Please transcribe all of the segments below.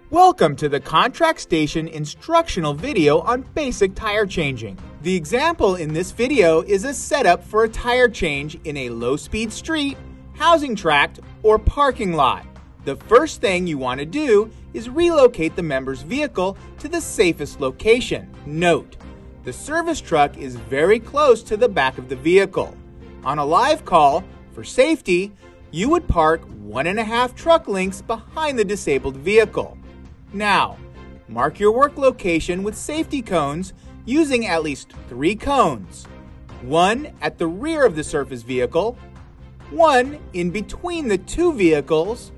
Welcome to the Contract Station instructional video on basic tire changing. The example in this video is a setup for a tire change in a low-speed street, housing tract, or parking lot. The first thing you want to do is relocate the member's vehicle to the safest location. Note, the service truck is very close to the back of the vehicle. On a live call, for safety, you would park 1.5 truck lengths behind the disabled vehicle. Now, mark your work location with safety cones using at least 3 cones. 1 at the rear of the surface vehicle, 1 in between the 2 vehicles,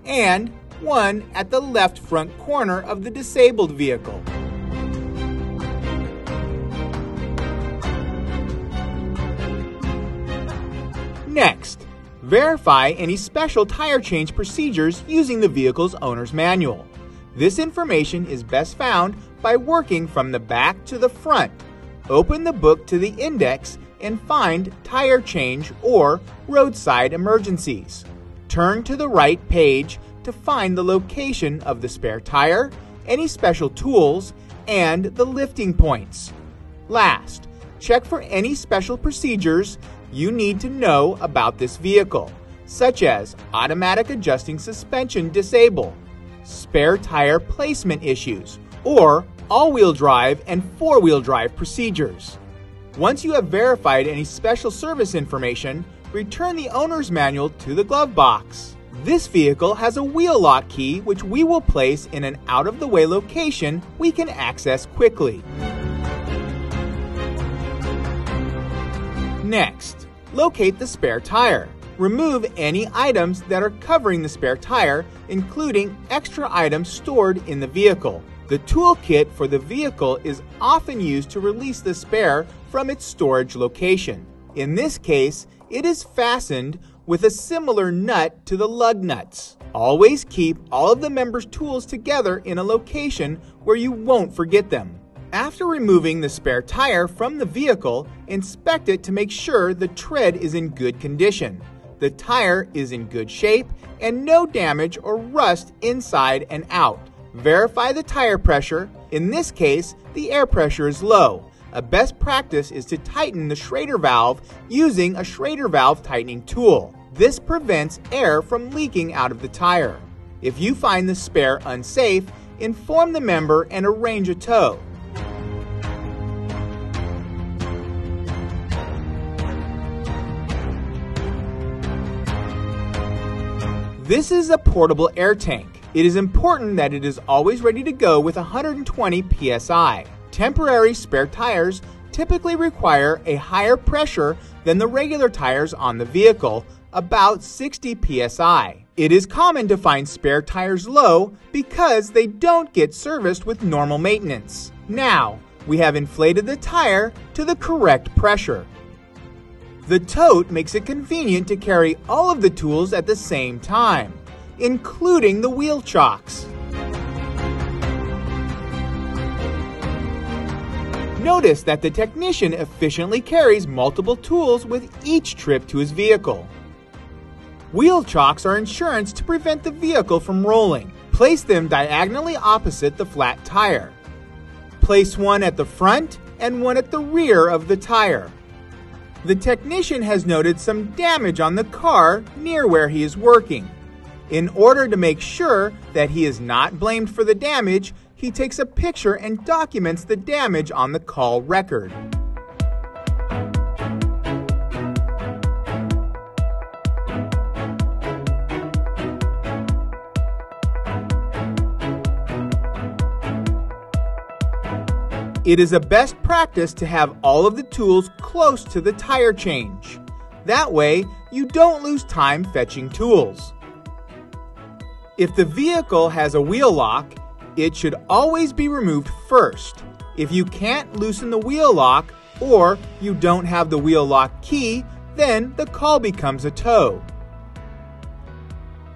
and 1 at the left front corner of the disabled vehicle. Next, verify any special tire change procedures using the vehicle's owner's manual. This information is best found by working from the back to the front. Open the book to the index and find Tire Change or Roadside Emergencies. Turn to the right page to find the location of the spare tire, any special tools, and the lifting points. Last, check for any special procedures you need to know about this vehicle, such as automatic adjusting suspension disable, spare tire placement issues, or all-wheel drive and four-wheel drive procedures. Once you have verified any special service information, return the owner's manual to the glove box. This vehicle has a wheel lock key which we will place in an out-of-the-way location we can access quickly. Next, locate the spare tire. Remove any items that are covering the spare tire, including extra items stored in the vehicle. The toolkit for the vehicle is often used to release the spare from its storage location. In this case, it is fastened with a similar nut to the lug nuts. Always keep all of the members' tools together in a location where you won't forget them. After removing the spare tire from the vehicle, inspect it to make sure the tread is in good condition. The tire is in good shape and no damage or rust inside and out. Verify the tire pressure. In this case, the air pressure is low. A best practice is to tighten the Schrader valve using a Schrader valve tightening tool. This prevents air from leaking out of the tire. If you find the spare unsafe, inform the member and arrange a tow. This is a portable air tank. It is important that it is always ready to go with 120 psi. Temporary spare tires typically require a higher pressure than the regular tires on the vehicle, about 60 psi. It is common to find spare tires low because they don't get serviced with normal maintenance. Now, we have inflated the tire to the correct pressure. The tote makes it convenient to carry all of the tools at the same time, including the wheel chocks. Notice that the technician efficiently carries multiple tools with each trip to his vehicle. Wheel chocks are insurance to prevent the vehicle from rolling. Place them diagonally opposite the flat tire. Place one at the front and one at the rear of the tire. The technician has noted some damage on the car near where he is working. In order to make sure that he is not blamed for the damage, he takes a picture and documents the damage on the call record. It is a best practice to have all of the tools close to the tire change. That way, you don't lose time fetching tools. If the vehicle has a wheel lock, it should always be removed first. If you can't loosen the wheel lock or you don't have the wheel lock key, then the call becomes a tow.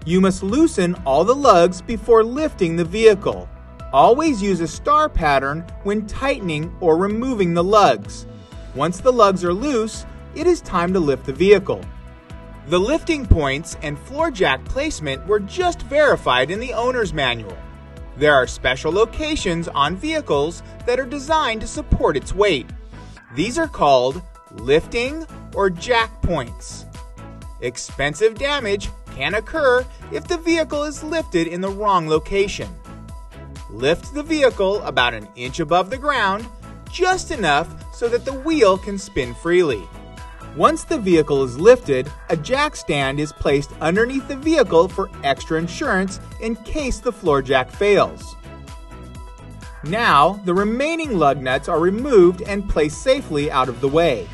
You must loosen all the lugs before lifting the vehicle. Always use a star pattern when tightening or removing the lugs. Once the lugs are loose, it is time to lift the vehicle. The lifting points and floor jack placement were just verified in the owner's manual. There are special locations on vehicles that are designed to support its weight. These are called lifting or jack points. Expensive damage can occur if the vehicle is lifted in the wrong location. Lift the vehicle about an inch above the ground, just enough so that the wheel can spin freely. Once the vehicle is lifted, a jack stand is placed underneath the vehicle for extra insurance in case the floor jack fails. Now, the remaining lug nuts are removed and placed safely out of the way.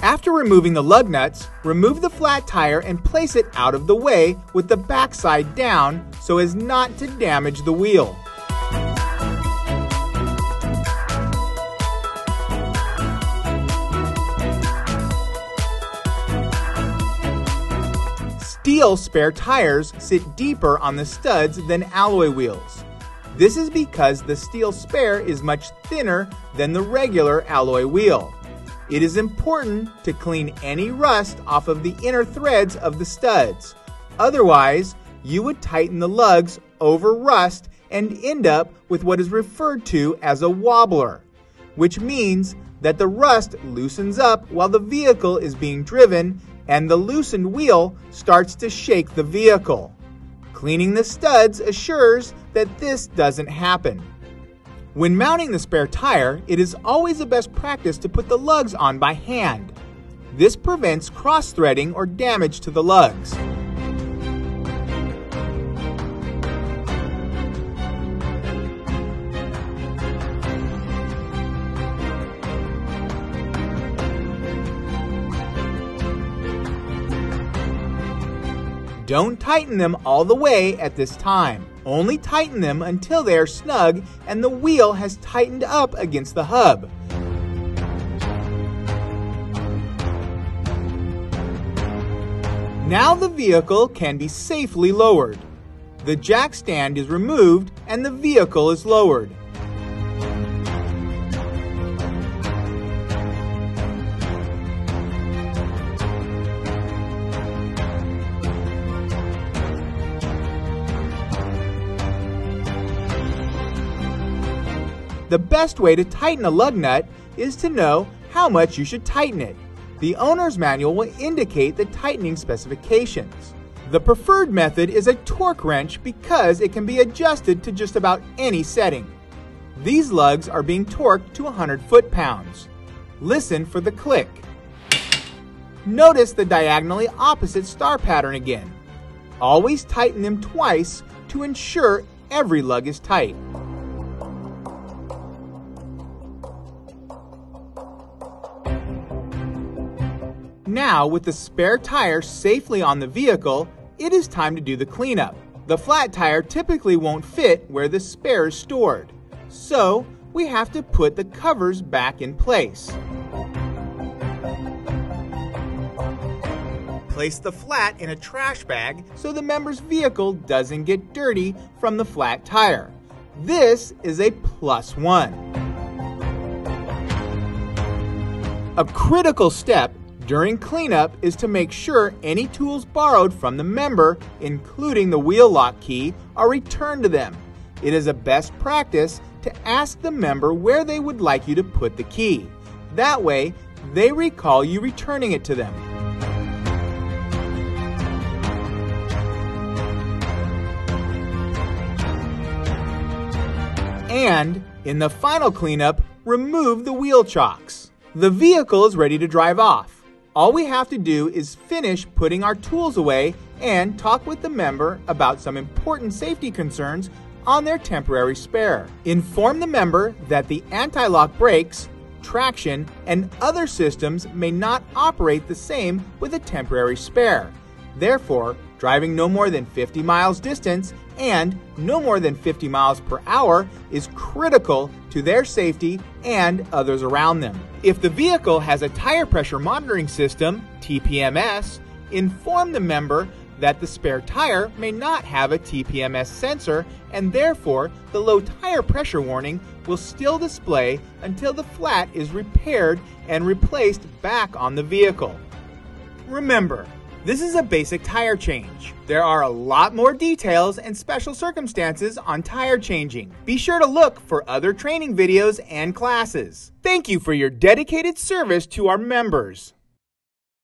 After removing the lug nuts, remove the flat tire and place it out of the way with the backside down so as not to damage the wheel. Steel spare tires sit deeper on the studs than alloy wheels. This is because the steel spare is much thinner than the regular alloy wheel. It is important to clean any rust off of the inner threads of the studs. Otherwise, you would tighten the lugs over rust and end up with what is referred to as a wobbler, which means that the rust loosens up while the vehicle is being driven and the loosened wheel starts to shake the vehicle. Cleaning the studs assures that this doesn't happen. When mounting the spare tire, it is always the best practice to put the lugs on by hand. This prevents cross-threading or damage to the lugs. Don't tighten them all the way at this time. Only tighten them until they are snug and the wheel has tightened up against the hub. Now the vehicle can be safely lowered. The jack stand is removed and the vehicle is lowered. The best way to tighten a lug nut is to know how much you should tighten it. The owner's manual will indicate the tightening specifications. The preferred method is a torque wrench because it can be adjusted to just about any setting. These lugs are being torqued to 100 foot-pounds. Listen for the click. Notice the diagonally opposite star pattern again. Always tighten them twice to ensure every lug is tight. Now, with the spare tire safely on the vehicle, it is time to do the cleanup. The flat tire typically won't fit where the spare is stored, so we have to put the covers back in place. Place the flat in a trash bag so the member's vehicle doesn't get dirty from the flat tire. This is a +1. A critical step during cleanup is to make sure any tools borrowed from the member, including the wheel lock key, are returned to them. It is a best practice to ask the member where they would like you to put the key. That way, they recall you returning it to them. And, in the final cleanup, remove the wheel chocks. The vehicle is ready to drive off. All we have to do is finish putting our tools away and talk with the member about some important safety concerns on their temporary spare. Inform the member that the anti-lock brakes traction, and other systems may not operate the same with a temporary spare. Therefore, driving no more than 50 miles distance and no more than 50 miles per hour is critical to their safety and others around them. If the vehicle has a tire pressure monitoring system, TPMS, inform the member that the spare tire may not have a TPMS sensor, and therefore the low tire pressure warning will still display until the flat is repaired and replaced back on the vehicle. Remember, this is a basic tire change. There are a lot more details and special circumstances on tire changing. Be sure to look for other training videos and classes. Thank you for your dedicated service to our members.